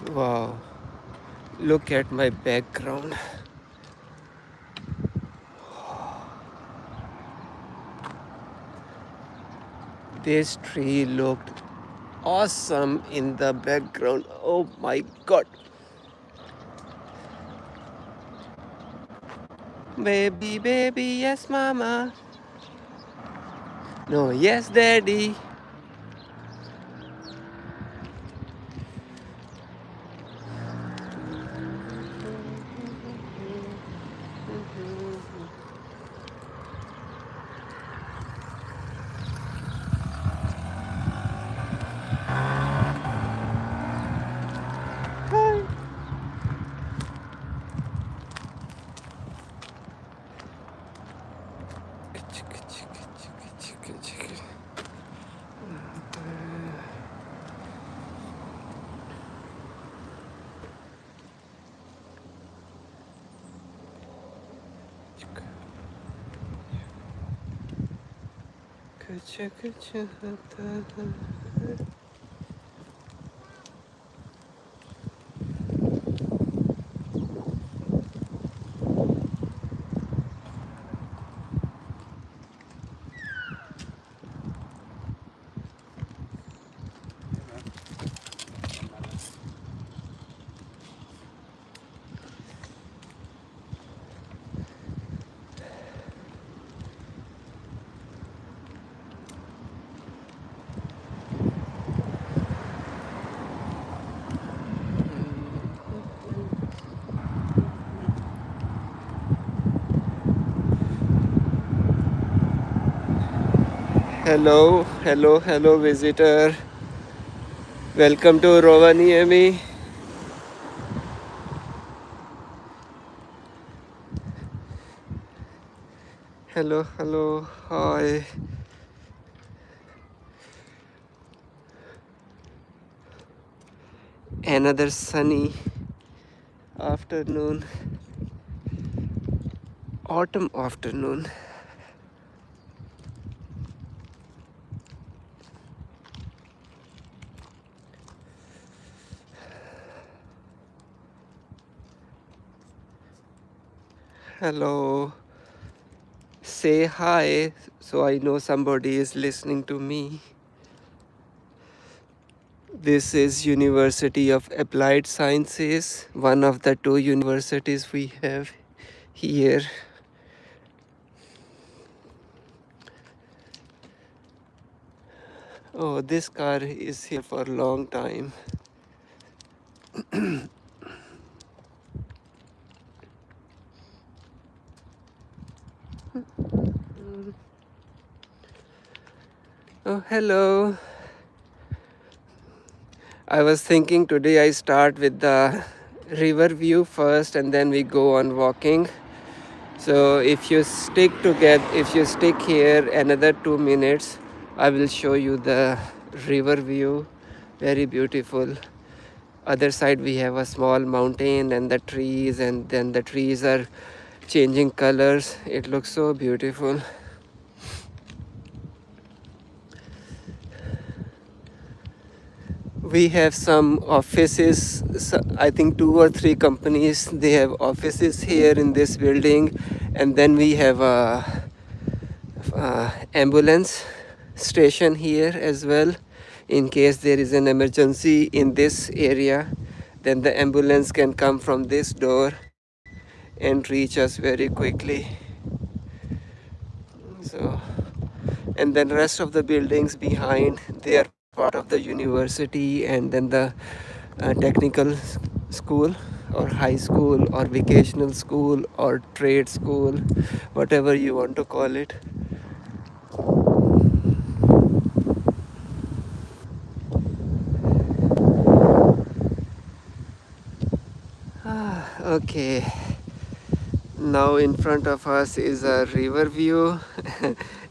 Wow, look at my background. This tree looked awesome in the background. Oh my god. Baby, baby, yes, mama. No, yes, daddy. Hello, hello, hello, visitor. Welcome to Rovaniemi. Hello, hello, hi. Another sunny afternoon, autumn afternoon. Hello, say hi so I know somebody is listening to me. This is University of Applied Sciences, one of the two universities we have here. Oh, this car is here for a long time. Oh, hello. I was thinking today I start with the river view first and then we go on walking. So if you stick here another 2 minutes, I will show you the river view. Very beautiful. Other side we have a small mountain and the trees, and then the trees are changing colors. It looks so beautiful. We have some offices, I think 2 or 3 companies, they have offices here in this building, and then we have a ambulance station here as well. In case there is an emergency in this area, then the ambulance can come from this door and reach us very quickly. So, and then rest of the buildings behind, they are part of the university, and then the technical school or high school or vocational school or trade school, whatever you want to call it. Okay, now in front of us is a river view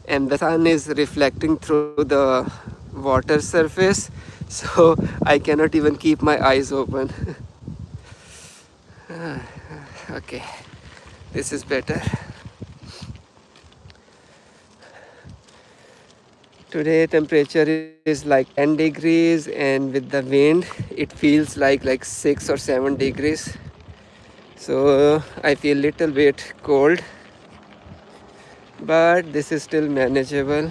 and the sun is reflecting through the water surface, so I cannot even keep my eyes open. Okay, this is better. Today temperature is like 10 degrees, and with the wind it feels like 6 or 7 degrees. So I feel little bit cold, but this is still manageable.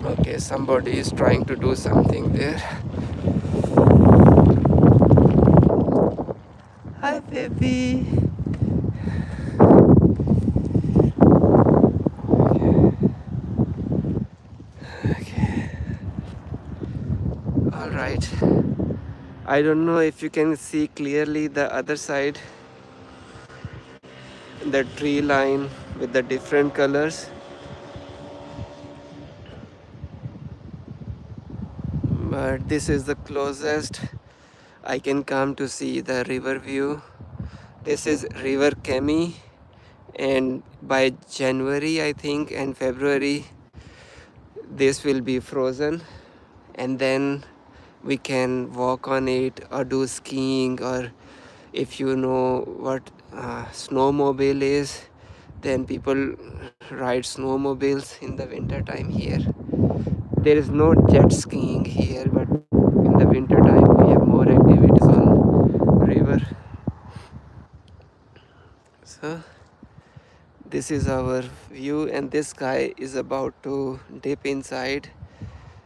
Okay, somebody is trying to do something there. Hi baby. Okay. All right. I don't know if you can see clearly the other side, the tree line with the different colors, but this is the closest I can come to see the river view. This is River Kemi, and by January I think and February this will be frozen, and then we can walk on it or do skiing, or if you know what snowmobile is, then people ride snowmobiles in the winter time here. There is no jet skiing here, but in the winter time we have more activities on river. So this is our view, and this guy is about to dip inside,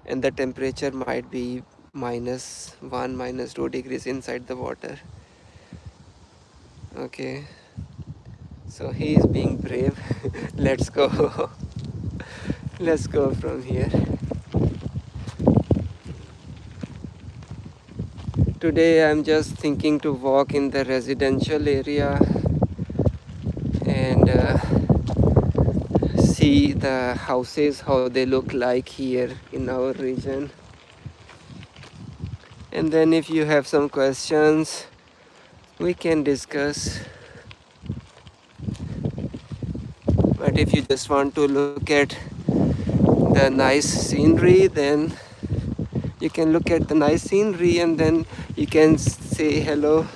and the temperature might be -1 -2 degrees inside the water. Okay, so he is being brave. Let's go. Let's go from here. Today I'm just thinking to walk in the residential area and see the houses, how they look like here in our region. And then if you have some questions, we can discuss. But if you just want to look at the nice scenery, then you can look at the nice scenery and then you can say hello.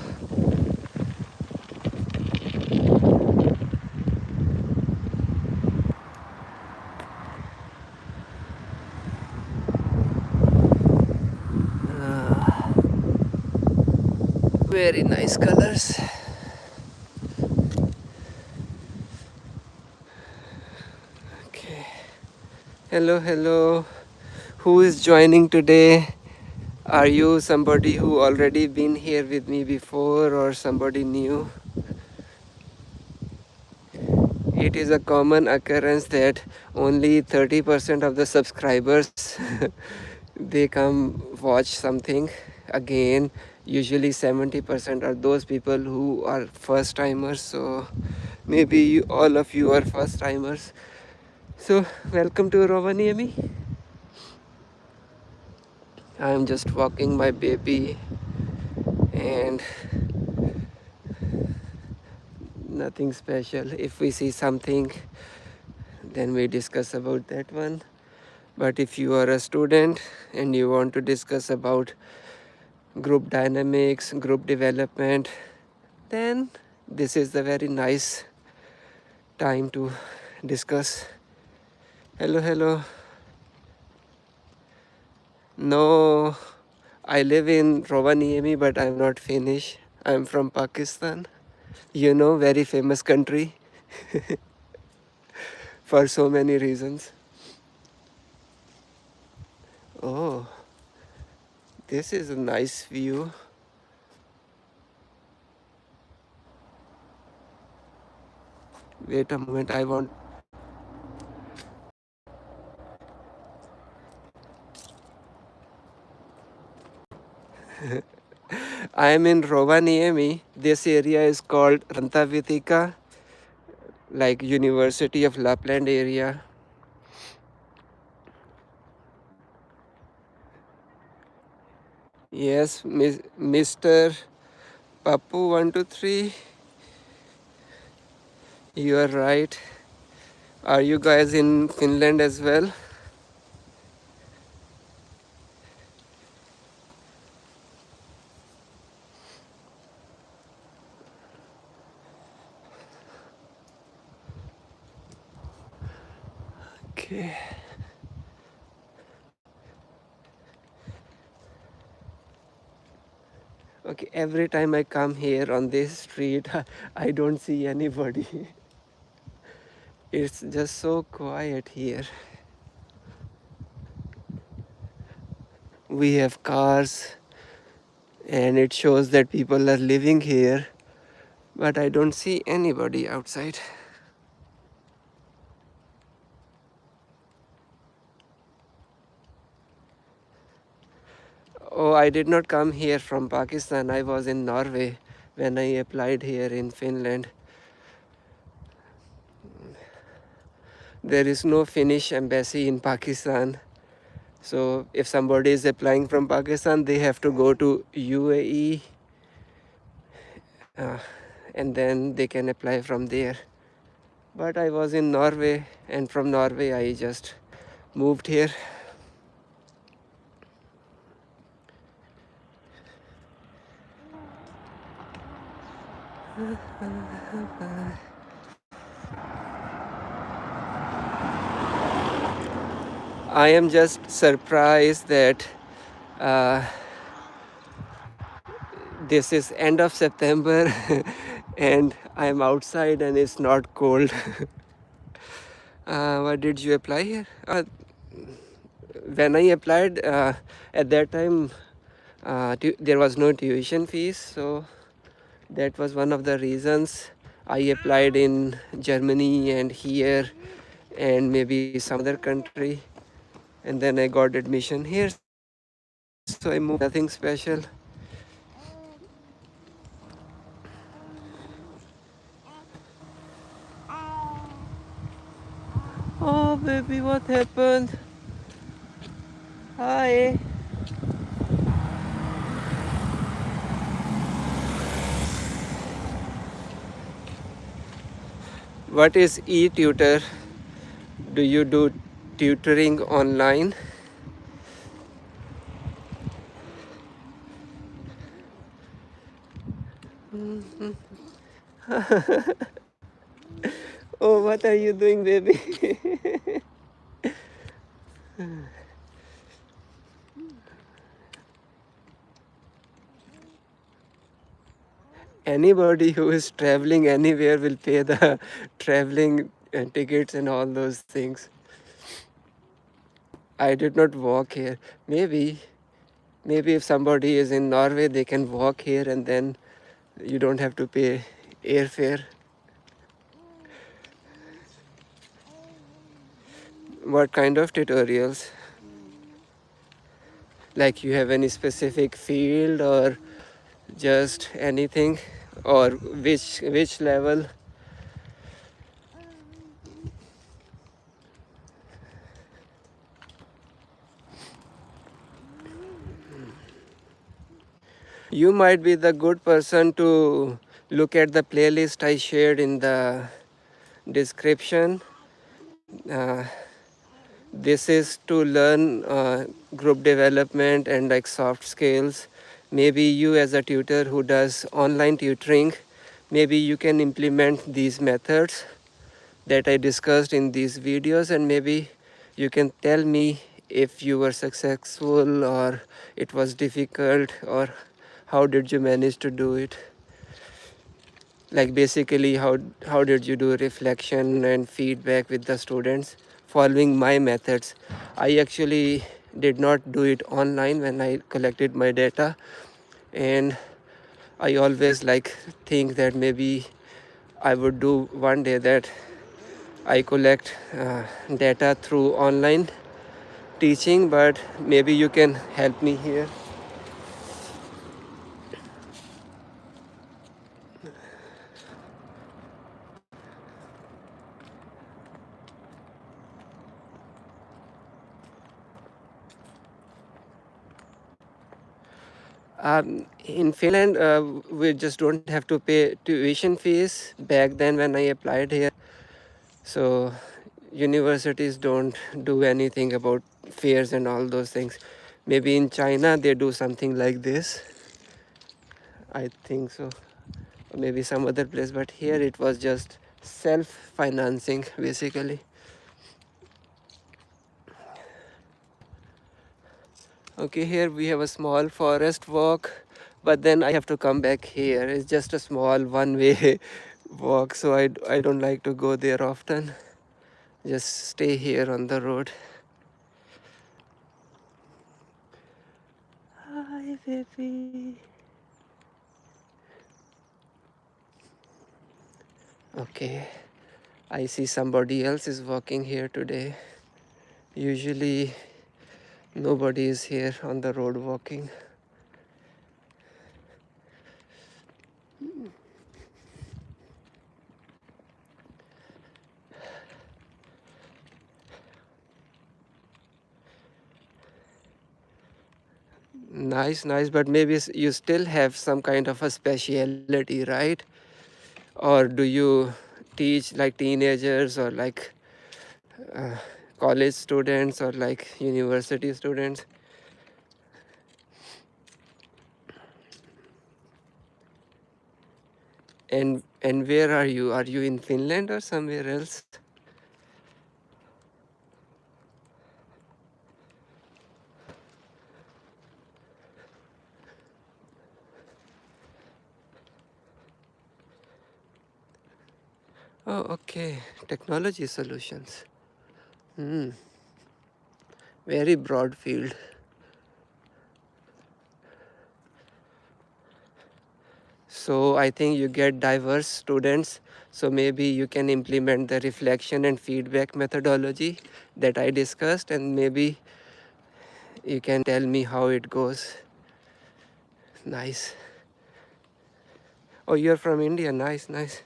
Very nice colors. Okay. Hello, hello. Who is joining today? Are you somebody who already been here with me before or somebody new? It is a common occurrence that only 30% of the subscribers they come watch something again. Usually 70% are those people who are first timers, so maybe all of you are first timers. So welcome to Rovaniemi. I am just walking my baby and nothing special. If we see something, then we discuss about that one. But if you are a student and you want to discuss about group dynamics, group development, then this is the very nice time to discuss. Hello, hello. No, I live in Rovaniemi, but I'm not Finnish. I'm from Pakistan. You know, very famous country for so many reasons. Oh, this is a nice view. Wait a moment, I want. I am in Rovaniemi. This area is called Rantavitika, like University of Lapland area. Yes, Mr. Papu 123, you are right. Are you guys in Finland as well? Okay, every time I come here on this street, I don't see anybody. It's just so quiet here. We have cars and it shows that people are living here, but I don't see anybody outside. Oh, I did not come here from Pakistan. I was in Norway when I applied here in Finland. There is no Finnish embassy in Pakistan. So if somebody is applying from Pakistan, they have to go to UAE uh, and then they can apply from there. But I was in Norway, and from Norway I just moved here. I am just surprised that uh, this is end of September and I am outside and it's not cold. What did you apply here? When I applied, at that time there was no tuition fees, so that was one of the reasons I applied in Germany and here and maybe some other country, and then I got admission here, so I moved. Nothing special. Oh baby, what happened? Hi. What is e-tutor? Do you do tutoring online? Oh, what are you doing, baby? Anybody who is traveling anywhere will pay the traveling tickets and all those things. I did not walk here. Maybe if somebody is in Norway, they can walk here and then you don't have to pay airfare. What kind of tutorials? Like you have any specific field or just anything, or which level? You might be the good person to look at the playlist I shared in the description. Uh, this is to learn group development and like soft skills. Maybe you as a tutor who does online tutoring, maybe you can implement these methods that I discussed in these videos, and maybe you can tell me if you were successful or it was difficult, or how did you manage to do it. Like basically how did you do reflection and feedback with the students following my methods. I actually did not do it online when I collected my data, and I always like think that maybe I would do one day that I collect data through online teaching, but maybe you can help me here. In Finland, we just don't have to pay tuition fees back then when I applied here. So universities don't do anything about fares and all those things. Maybe in China they do something like this. I think so. Maybe some other place, but here it was just self-financing basically. Okay, here we have a small forest walk but then I have to come back here. It's just a small one-way walk, so I don't like to go there often. Just stay here on the road. Hi, baby. Okay, I see somebody else is walking here today. Usually nobody is here on the road walking. Nice, nice, but maybe you still have some kind of a speciality, right? Or do you teach like teenagers or like uh, college students or like university students? And where are you? Are you in Finland or somewhere else? Oh, okay. Technology solutions. Hmm. Very broad field. So I think you get diverse students. So maybe you can implement the reflection and feedback methodology that I discussed, and maybe you can tell me how it goes. Nice. Oh, you're from India. Nice, nice.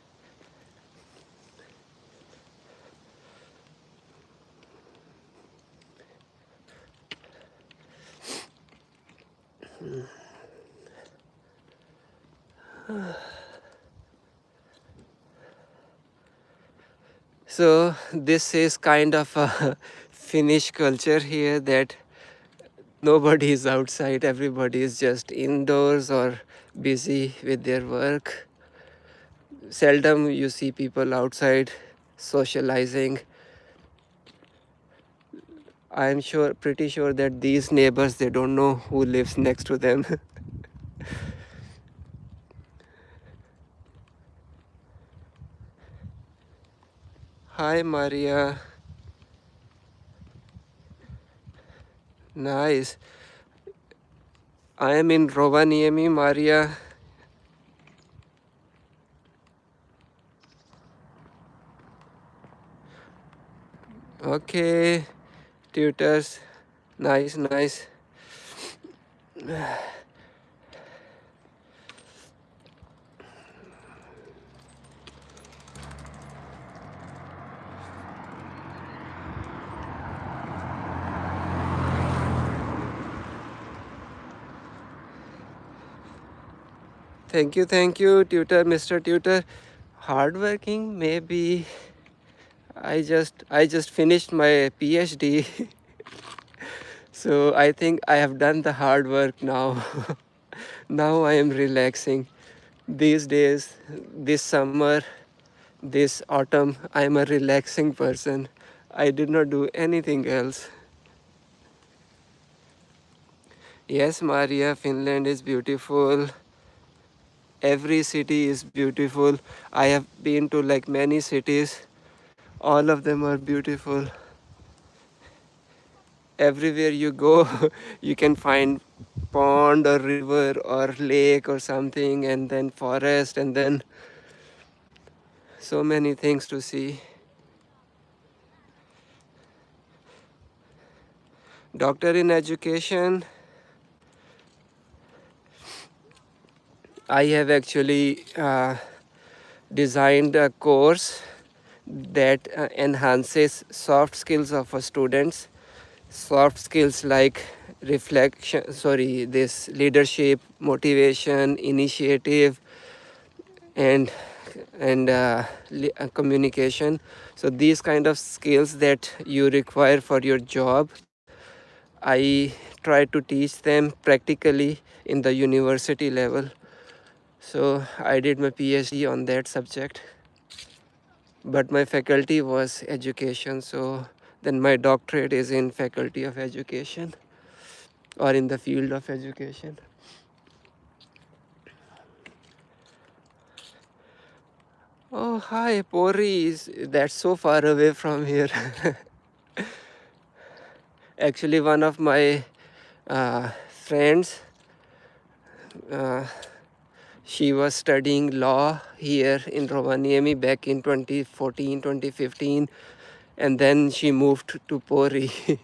So this is kind of a Finnish culture here, that nobody is outside, everybody is just indoors or busy with their work. Seldom you see people outside socializing. I'm sure, pretty sure that these neighbors, they don't know who lives next to them. Hi, Maria. Nice. I am in Rovaniemi, Maria. Okay, tutors. Nice, nice. Thank you, tutor, Mr. Tutor. Hardworking, maybe. I just finished my PhD, so I think I have done the hard work now. Now I am relaxing. These days, this summer, this autumn, I am a relaxing person. I did not do anything else. Yes, Maria, Finland is beautiful. Every city is beautiful. I have been to like many cities. All of them are beautiful. Everywhere you go, you can find pond or river or lake or something, and then forest, and then so many things to see. Doctor in education, I have actually designed a course that enhances soft skills of students. Soft skills like reflection, sorry, this leadership, motivation, initiative, and communication. So these kind of skills that you require for your job, I try to teach them practically in the university level. So I did my PhD on that subject, but my faculty was education. So then my doctorate is in faculty of education or in the field of education. Oh, hi, Pori. That's so far away from here. Actually, one of my friends, uh, she was studying law here in Rovaniemi back in 2014, 2015, and then she moved to Pori.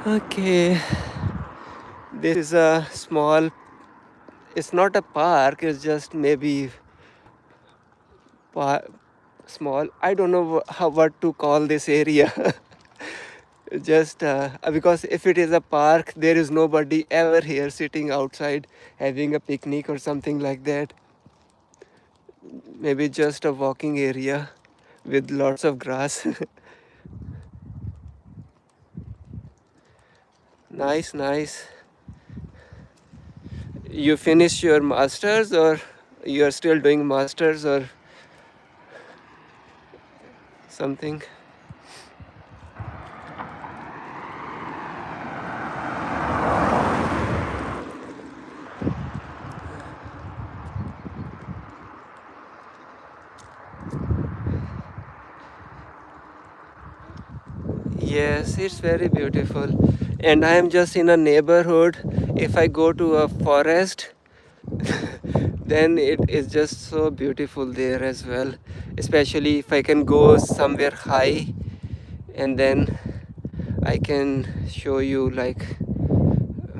Okay, this is a small, it's not a park, it's just maybe small, I don't know how what to call this area. Just because if it is a park, there is nobody ever here sitting outside having a picnic or something like that. Maybe just a walking area with lots of grass. Nice, nice. You finished your masters, or you are still doing masters or something? Yes, it's very beautiful. And I am just in a neighborhood. If I go to a forest, then it is just so beautiful there as well. Especially if I can go somewhere high, and then I can show you like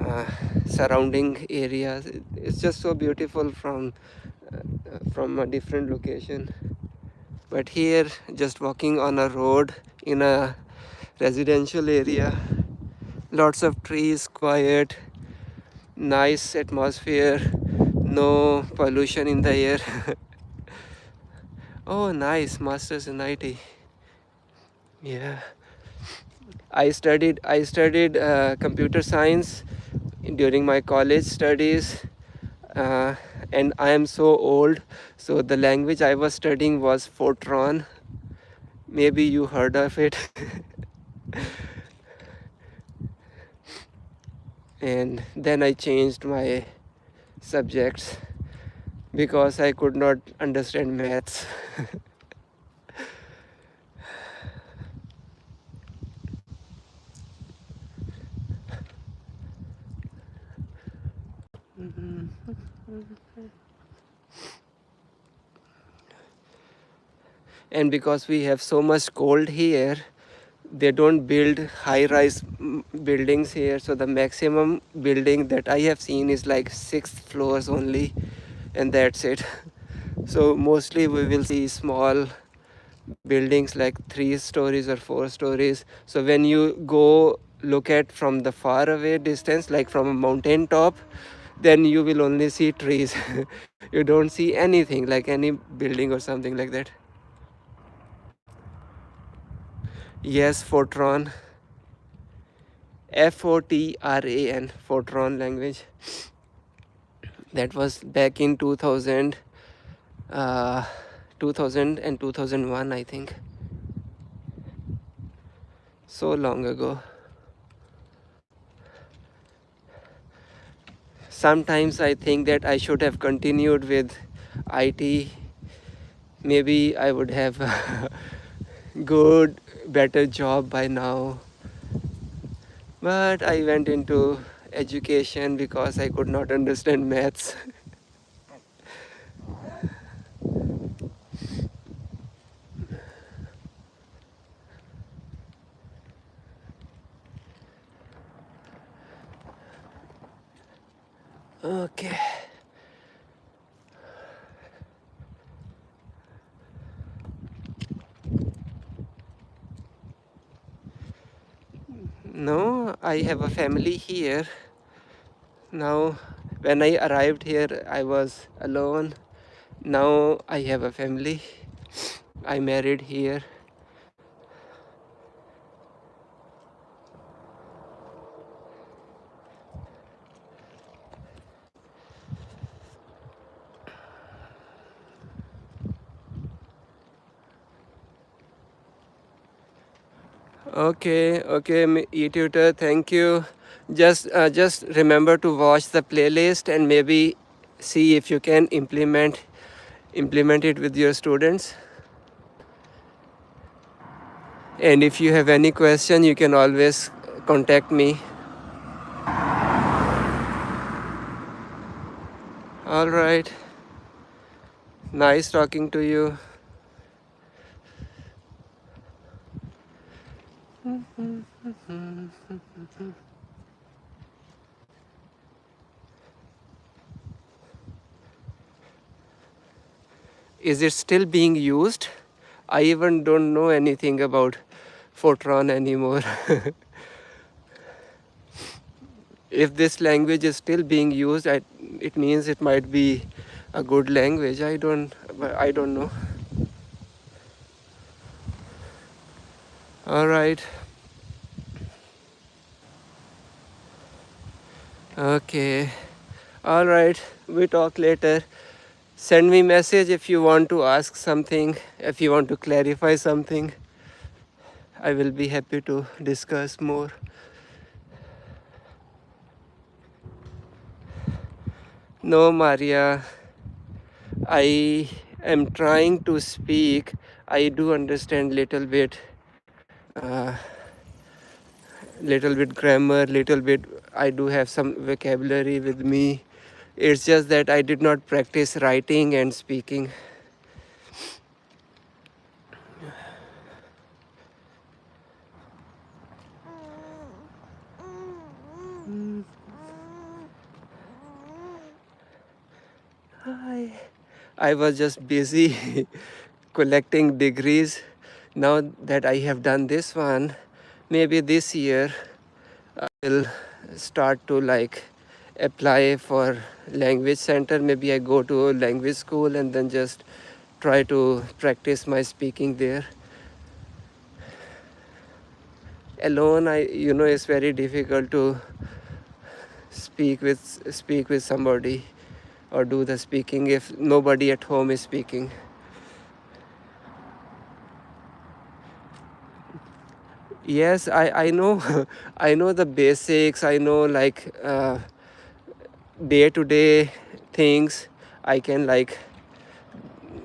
uh, surrounding areas. It's just so beautiful from a different location. But here, just walking on a road in a residential area, lots of trees, quiet, nice atmosphere, no pollution in the air. Oh, nice, masters in IT. Yeah, I studied computer science during my college studies, uh, and I am so old. So the language I was studying was Fortran. Maybe you heard of it. And then I changed my subjects because I could not understand maths. And because we have so much cold here, they don't build high rise buildings here, so the maximum building that I have seen is like 6 floors only, and that's it. So mostly we will see small buildings like 3 stories or 4 stories. So when you go look at from the far away distance, like from a mountain top, then you will only see trees. You don't see anything like any building or something like that. Yes, Fortran. Fortran, Fortran language. That was back in 2000, uh, 2000 and 2001, I think. So long ago. Sometimes I think that I should have continued with IT. Maybe I would have a good, better job by now. But I went into education because I could not understand maths. Okay. No, I have a family here. Now, when I arrived here, I was alone. Now I have a family. I married here. Okay, okay, e-tutor, thank you. Just remember to watch the playlist and maybe see if you can implement it with your students. And if you have any question, you can always contact me. All right. Nice talking to you. Is it still being used? I even don't know anything about Fortran anymore. If this language is still being used, it means it might be a good language. I don't know. All right. Okay. All right. We talk later. Send me message if you want to ask something, if you want to clarify something. I will be happy to discuss more. No, Maria. I am trying to speak. I do understand uh, little bit grammar, little bit. I do have some vocabulary with me. It's just that I did not practice writing and speaking. I was just busy collecting degrees. Now that I have done this one, maybe this year I will start to like apply for language center. Maybe I go to a language school and then just try to practice my speaking there. Alone, it's very difficult to speak with somebody or do the speaking if nobody at home is speaking. Yes, I know. I know the basics. I know like day to day things. I can like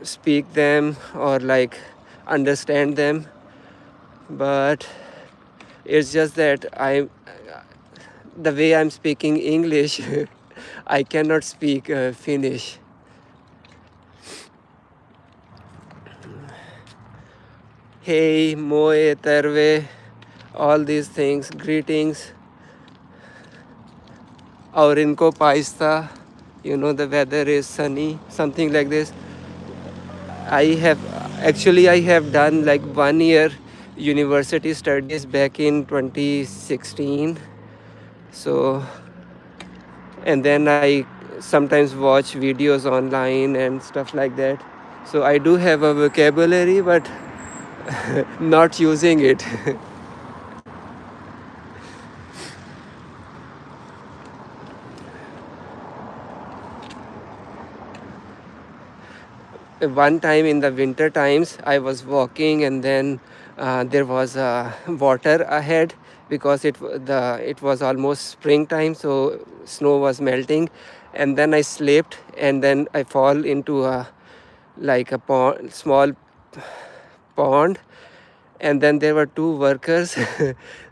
speak them or like understand them, but it's just that the way I'm speaking English, I cannot speak Finnish. Hey, moe, terve, all these things, greetings. Aurinko paista, the weather is sunny, something like this. I have done like 1 year university studies back in 2016. So, and then I sometimes watch videos online and stuff like that. So I do have a vocabulary, but not using it. One time in the winter times, I was walking and then there was water ahead because it was almost springtime, so snow was melting, and then I slipped and then I fall into a small pond, and then there were two workers.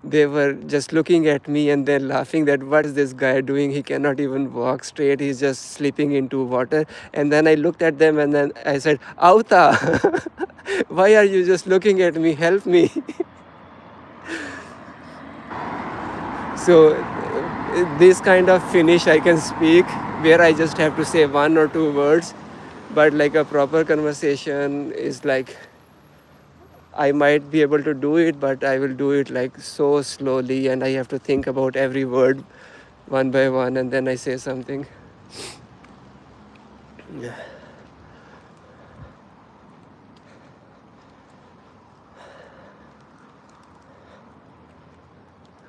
They were just looking at me and then laughing that what is this guy doing, he cannot even walk straight, he's just slipping into water. And then I looked at them and then I said, Auta, why are you just looking at me, help me. So this kind of Finnish I can speak, where I just have to say one or two words, but like a proper conversation is like I might be able to do it, but I will do it like so slowly, and I have to think about every word one by one, and then I say something. Yeah.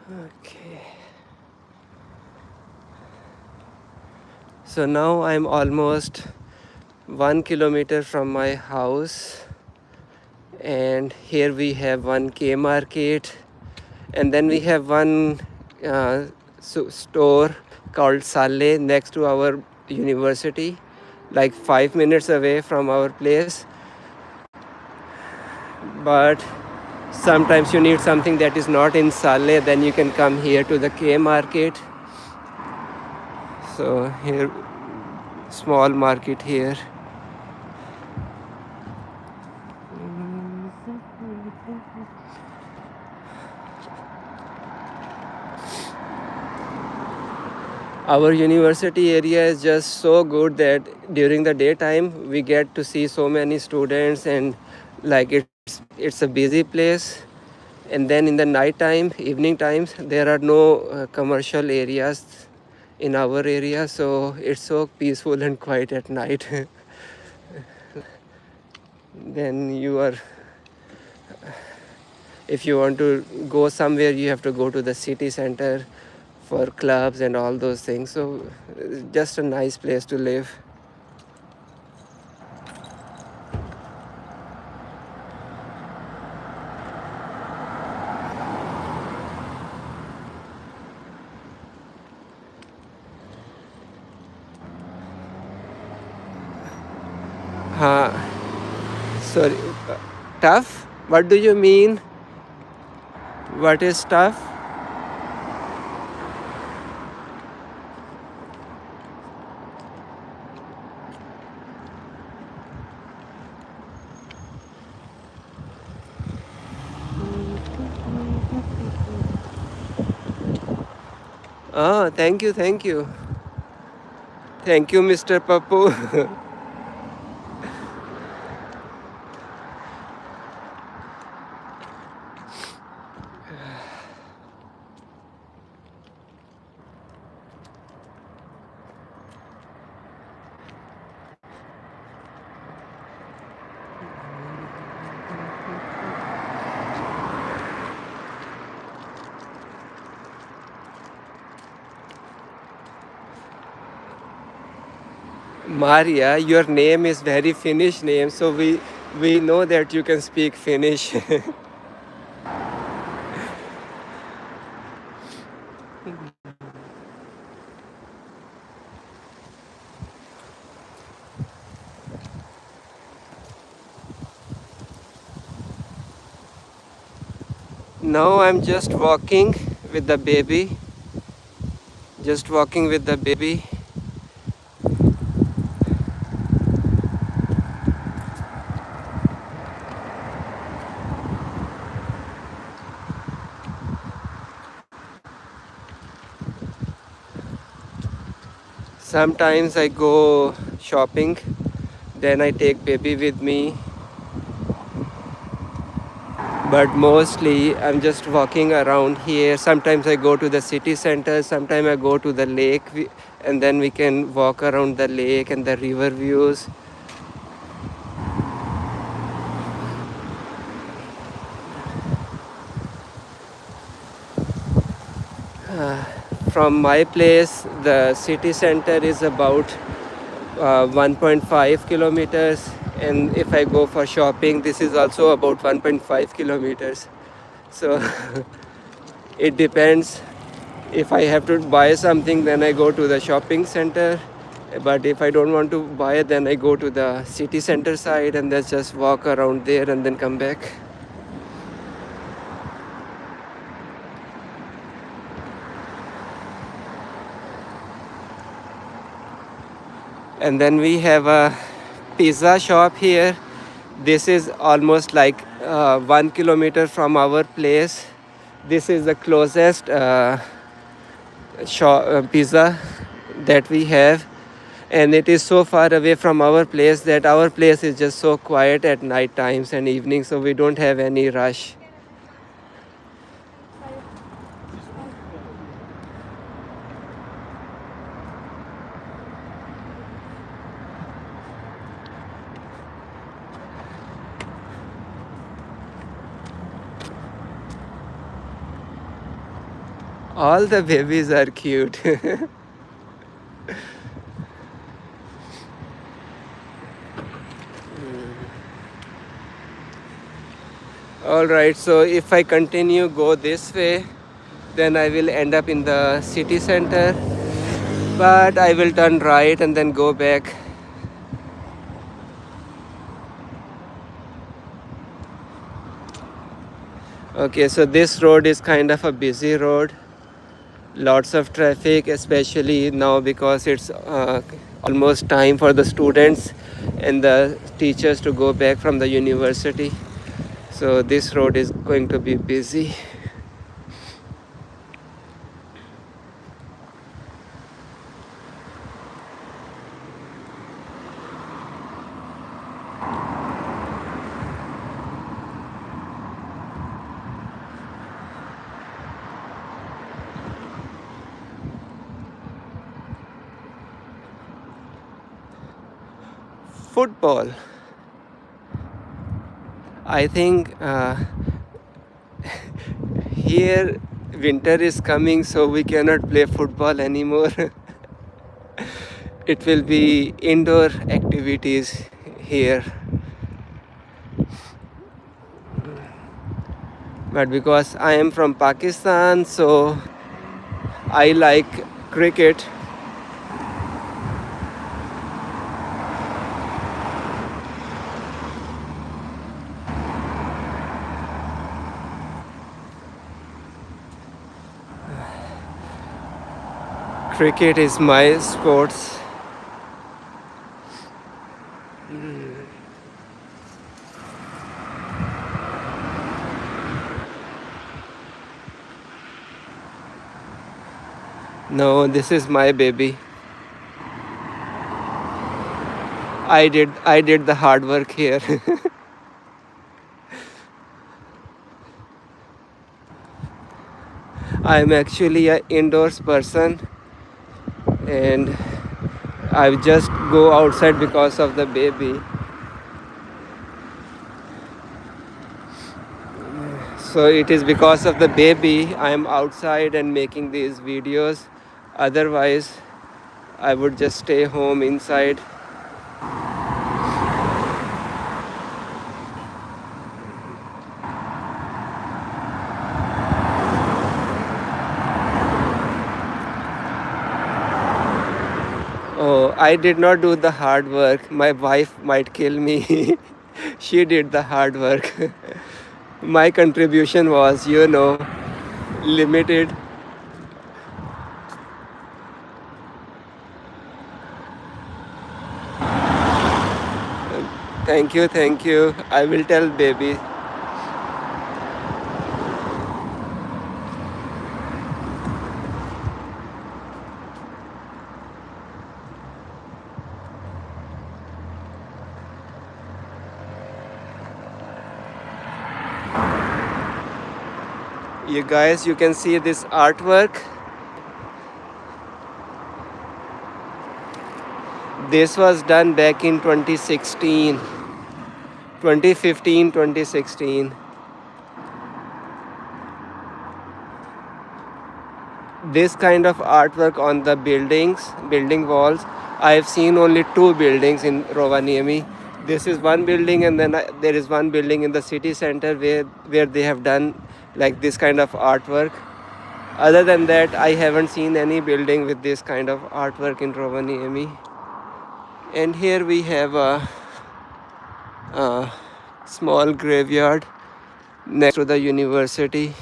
Okay. So now I'm almost 1 kilometer from my house, and here we have one K market, And then we have one store called Saleh next to our university, like 5 minutes away from our place. But sometimes you need something that is not in Saleh, then you can come here to the K market. So here, small market here. Our university area is just so good that during the daytime we get to see so many students, and like it's a busy place. And then in the night time, evening times, there are no commercial areas in our area, so it's so peaceful and quiet at night. Then you are, if you want to go somewhere, you have to go to the city center for clubs and all those things. So just a nice place to live. uh, Sorry, tough? What do you mean? What is tough? Ah, thank you, thank you. Thank you, Mr. Papu. Maria, your name is very Finnish name, so we know that you can speak Finnish. Now I'm just walking with the baby. Just walking with the baby. Sometimes I go shopping, then I take baby with me. But mostly I'm just walking around here. Sometimes I go to the city center, sometimes I go to the lake, and then we can walk around the lake and the river views. From my place, the city center is about 1.5 kilometers, and if I go for shopping, this is also about 1.5 kilometers. So it depends. If I have to buy something, then I go to the shopping center. But if I don't want to buy it, then I go to the city center side and then just walk around there and then come back. And then we have a pizza shop here. This is almost like 1 kilometer from our place. This is the closest pizza that we have, and it is so far away from our place that our place is just so quiet at night times and evenings, so we don't have any rush. All the babies are cute. All right, so if I continue go this way, then I will end up in the city center, but I will turn right and then go back. Okay, so this road is kind of a busy road, lots of traffic, especially now because it's almost time for the students and the teachers to go back from the university. So this road is going to be busy. Football. I think here winter is coming, so we cannot play football anymore. It will be indoor activities here. But because I am from Pakistan, so I like cricket. Cricket is my sports. No, this is my baby. I did the hard work here. I'm actually an indoors person, and I just go outside because of the baby. So it is because of the baby I am outside and making these videos. Otherwise, I would just stay home inside. Oh, I did not do the hard work. My wife might kill me. She did the hard work. My contribution was, limited. Thank you, thank you. I will tell baby. You guys, you can see this artwork. This was done back in 2016, 2015, 2016. This kind of artwork on the building walls, I have seen only two buildings in Rovaniemi. This is one building, and then there is one building in the city center where they have done like this kind of artwork. Other than that, I haven't seen any building with this kind of artwork in Rovaniemi. And here we have a small graveyard next to the university.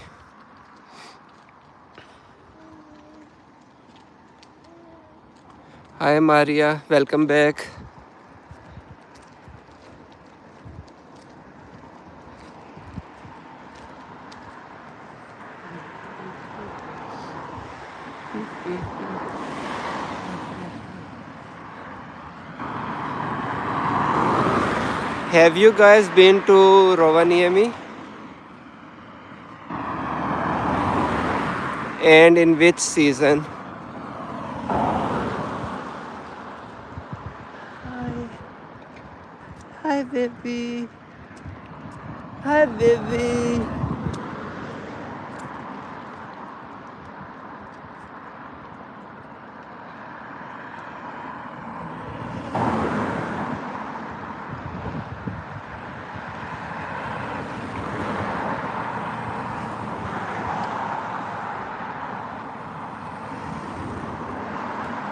Hi Maria, welcome back. Have you guys been to Rovaniemi? And in which season? Hi baby. Hi baby.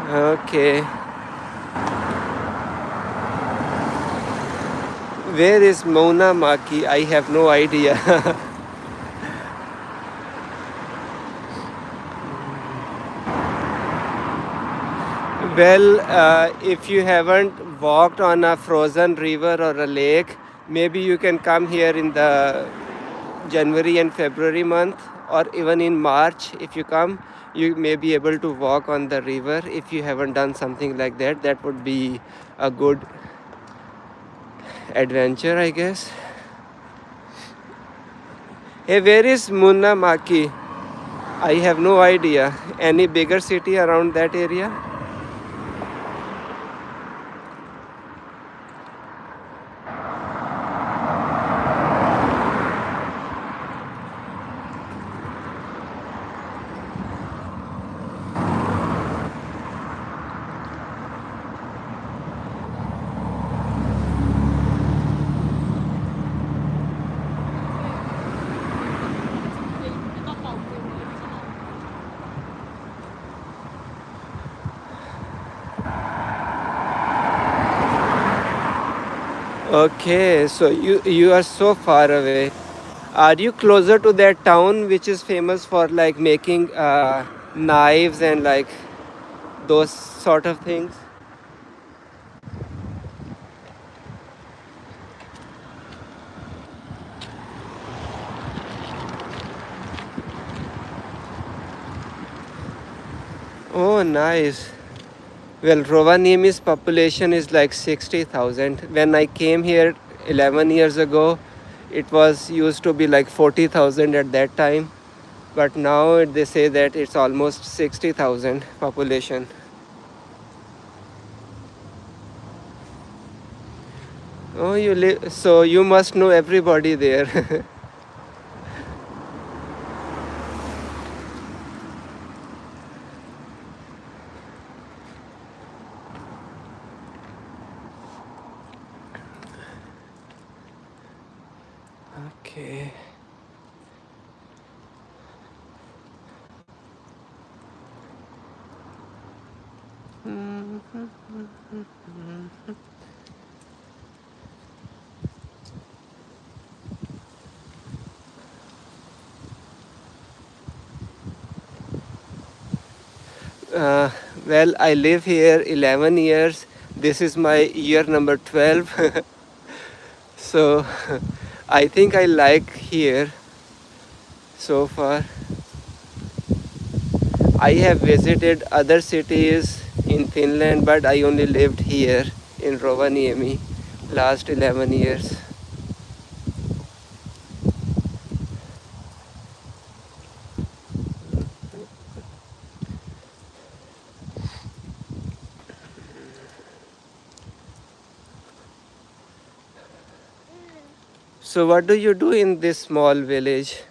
Okay. Where is Mauna Maki? I have no idea. Well, if you haven't walked on a frozen river or a lake, maybe you can come here in the January and February month, or even in March. If you come, you may be able to walk on the river. If you haven't done something like that, that would be a good adventure, I guess. Hey, where is Munna Maki? I have no idea. Any bigger city around that area? Okay, so you are so far away. Are you closer to that town which is famous for like making knives and like those sort of things? Oh, nice. Well, Rovaniemi's population is like 60,000. When I came here 11 years ago, it was used to be like 40,000 at that time. But now they say that it's almost 60,000 population. Oh, you live, so you must know everybody there. Okay. Uh, well, I live here 11 years. This is my year number 12. So I think I like here so far. I have visited other cities in Finland, but I only lived here in Rovaniemi last 11 years. So what do you do in this small village?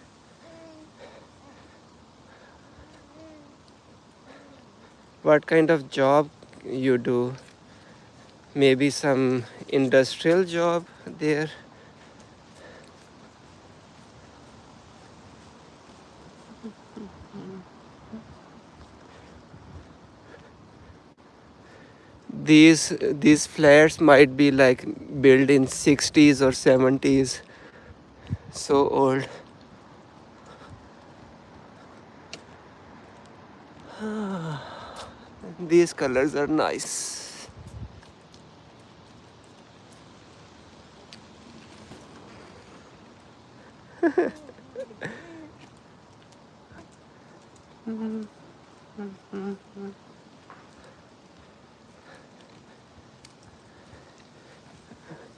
What kind of job you do? Maybe some industrial job there? These flats might be like built in 60s or 70s. So old. These colors are nice.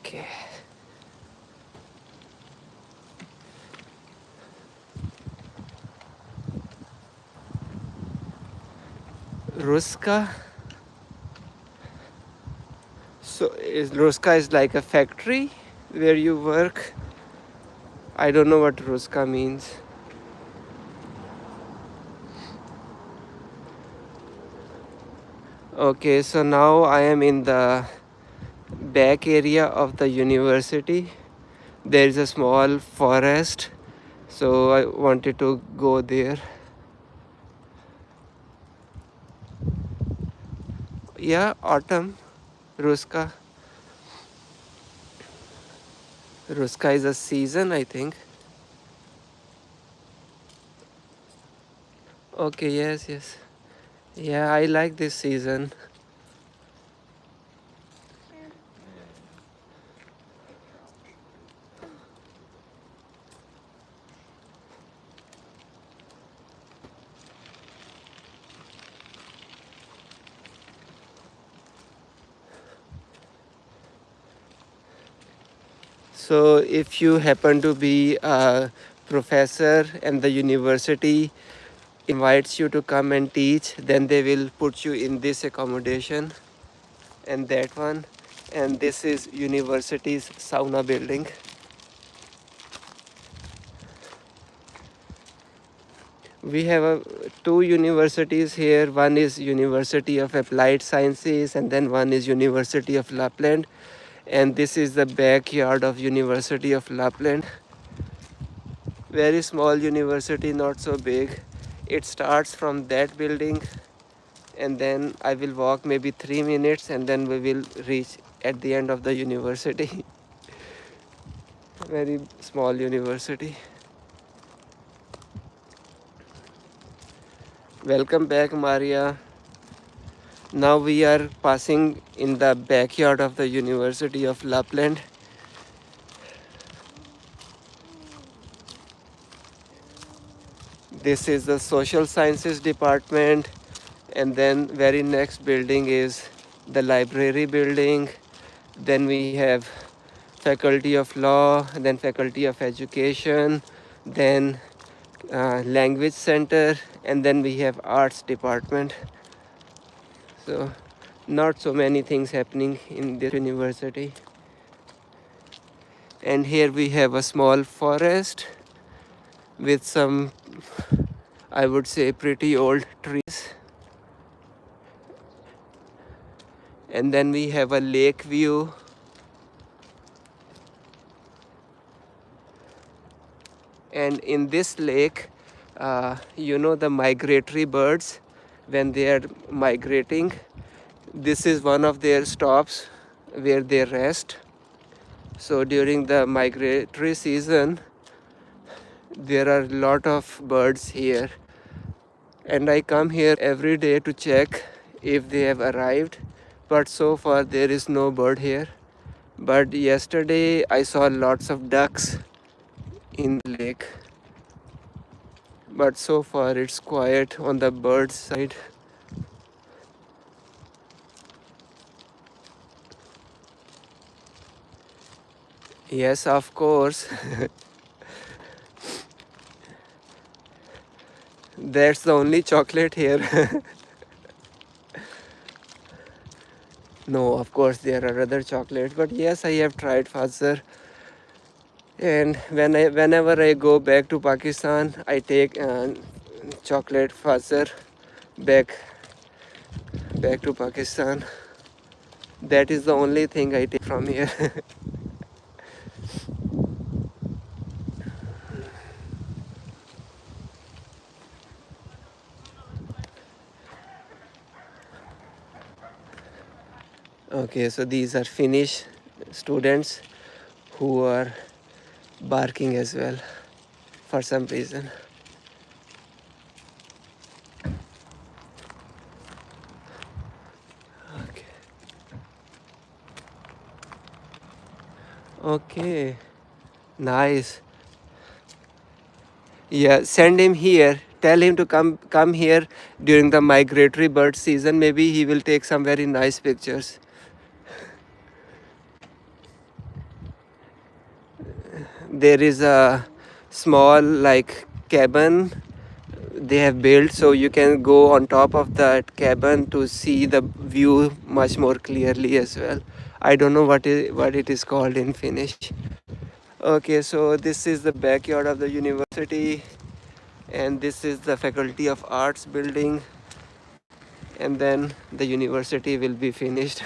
Okay. Ruska. So is Ruska is like a factory where you work? I don't know what Ruska means. Okay, so now I am in the back area of the university. There is a small forest, so I wanted to go there. Yeah, autumn. Ruska. Ruska is a season, I think. Okay, yes, yes. Yeah, I like this season. So, if you happen to be a professor and the university invites you to come and teach, then they will put you in this accommodation and that one. And this is university's sauna building. We have two universities here. One is University of Applied Sciences and then one is University of Lapland. And this is the backyard of University of Lapland. Very small university, not so big. It starts from that building and then I will walk maybe 3 minutes and then we will reach at the end of the university. Very small university. Welcome back, Maria. Now we are passing in the backyard of the University of Lapland. This is the social sciences department, and then very next building is the library building. Then we have faculty of law, then faculty of education, then language center, and then we have arts department. So not so many things happening in this university. And here we have a small forest with some, I would say, pretty old trees. And then we have a lake view. And in this lake, the migratory birds, when they are migrating, this is one of their stops where they rest. So during the migratory season, there are a lot of birds here. And I come here every day to check if they have arrived. But so far there is no bird here. But yesterday I saw lots of ducks in the lake. But so far it's quiet on the bird side. Yes, of course. That's the only chocolate here. No, of course there are other chocolates, but yes, I have tried Fazzer. And whenever I go back to Pakistan, I take chocolate Fazzer back to Pakistan. That is the only thing I take from here. Okay, so these are Finnish students who are barking as well for some reason. Okay. Okay. Nice. Yeah, send him here. Tell him to come here during the migratory bird season. Maybe he will take some very nice pictures. There is a small like cabin they have built, so you can go on top of that cabin to see the view much more clearly as well. I don't know what it is called in Finnish. Okay, so this is the backyard of the university, and this is the Faculty of Arts building, and then the university will be finished.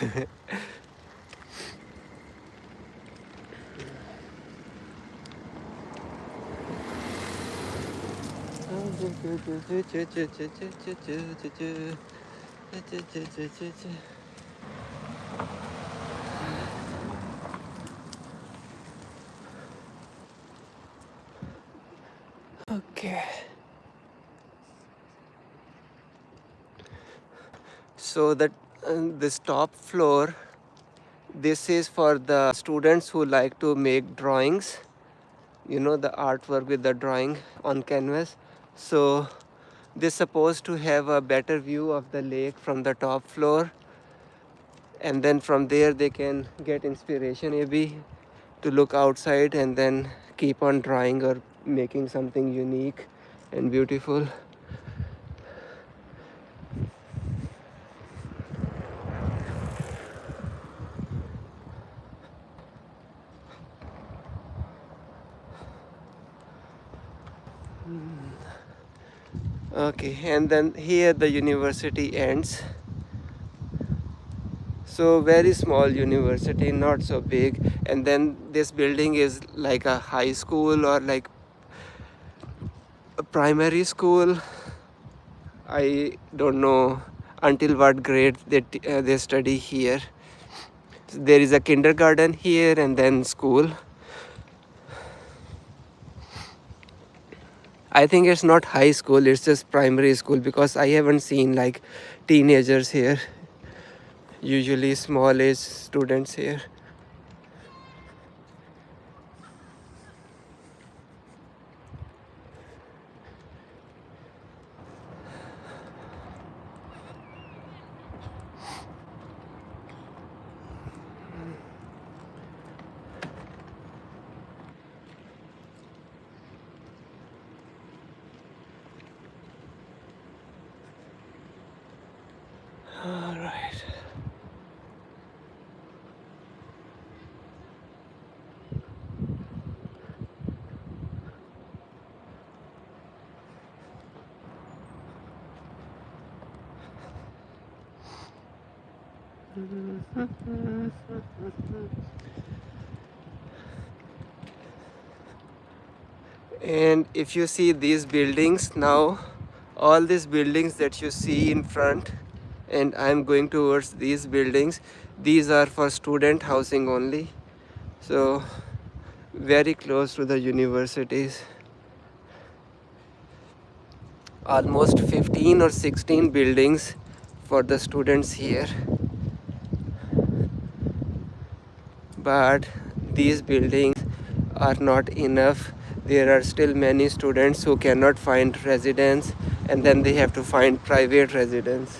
So that this top floor, this is for the students who like to make drawings, you know, the artwork with the drawing on canvas. So they're supposed to have a better view of the lake from the top floor, and then from there they can get inspiration maybe to look outside and then keep on drawing or making something unique and beautiful. Okay, and then here the university ends. So very small university, not so big. And then this building is like a high school or like a primary school. I don't know until what grade they study here. There is a kindergarten here and then school. I think it's not high school, it's just primary school, because I haven't seen like teenagers here. Usually small age students here. All right. And if you see these buildings now, all these buildings that you see in front, and I'm going towards these buildings, these are for student housing only. So very close to the universities. Almost 15 or 16 buildings for the students here. But these buildings are not enough. There are still many students who cannot find residence, and then they have to find private residence.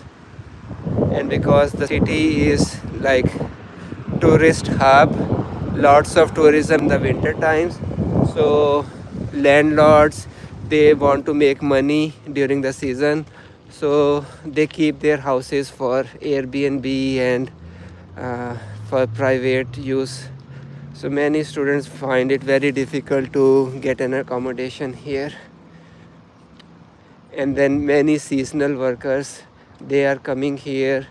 And because the city is like tourist hub, lots of tourism in the winter times, so landlords, they want to make money during the season, so they keep their houses for Airbnb and for private use. So many students find it very difficult to get an accommodation here. And then many seasonal workers, they are coming here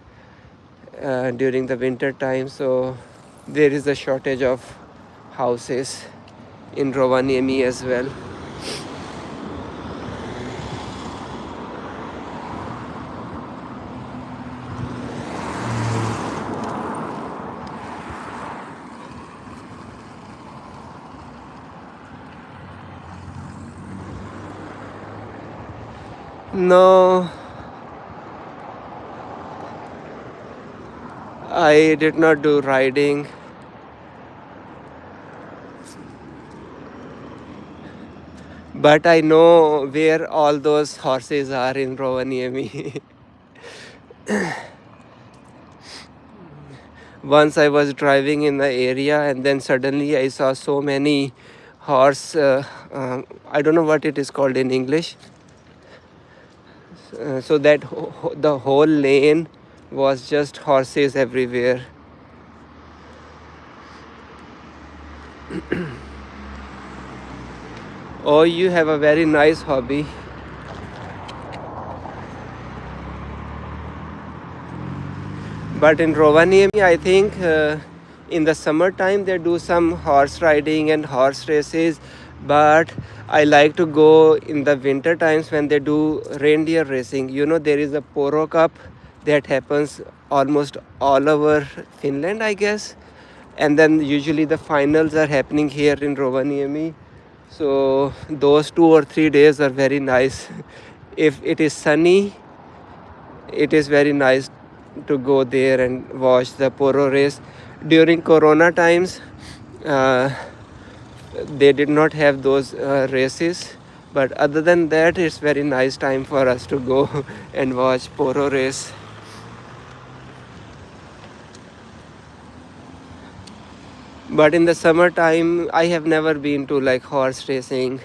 during the winter time, so there is a shortage of houses in Rovaniemi as well. No, I did not do riding. But I know where all those horses are in Rovaniemi. Once I was driving in the area, and then suddenly I saw so many horse. I don't know what it is called in English. So that the whole lane was just horses everywhere. Oh, you have a very nice hobby. But in Rovaniemi, I think in the summertime they do some horse riding and horse races. But I like to go in the winter times when they do reindeer racing. You know, there is a Poro Cup that happens almost all over Finland, I guess. And then usually the finals are happening here in Rovaniemi. So those 2 or 3 days are very nice. If it is sunny, it is very nice to go there and watch the poro race. During Corona times, uh, they did not have those races, but other than that, it's very nice time for us to go and watch poro race. But in the summertime, I have never been to like horse racing.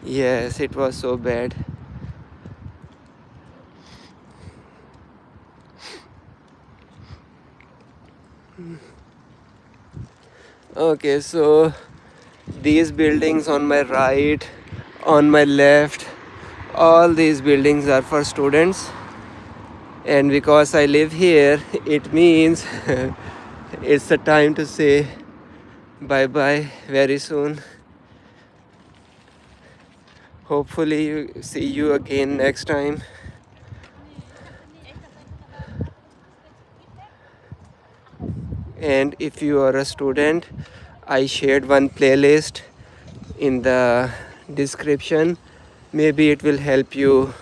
Yes, it was so bad. Okay, so these buildings on my right, on my left, all these buildings are for students. And because I live here, it means it's the time to say bye bye very soon. Hopefully, see you again next time. And if you are a student, I shared one playlist in the description. Maybe it will help you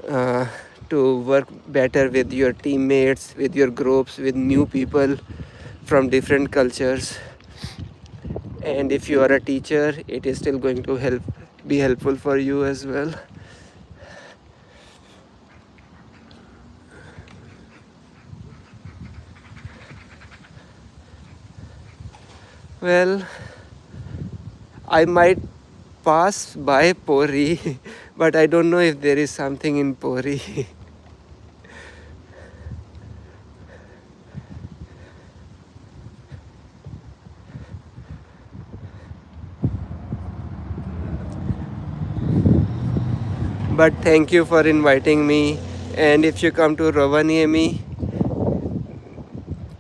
uh, to work better with your teammates, with your groups, with new people from different cultures. And if you are a teacher, it is still going to be helpful for you as well. Well, I might pass by Pori, but I don't know if there is something in Pori. But thank you for inviting me. And if you come to Rovaniemi,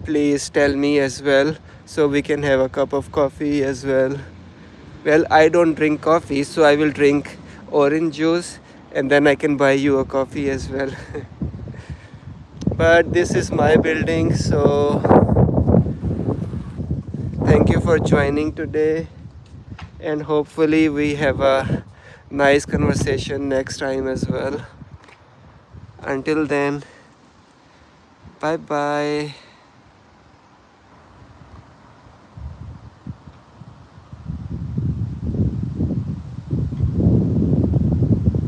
please tell me as well so we can have a cup of coffee as well. Well, I don't drink coffee, so I will drink orange juice and then I can buy you a coffee as well. But this is my building, so thank you for joining today, and hopefully we have a nice conversation next time as well. Until then, bye bye.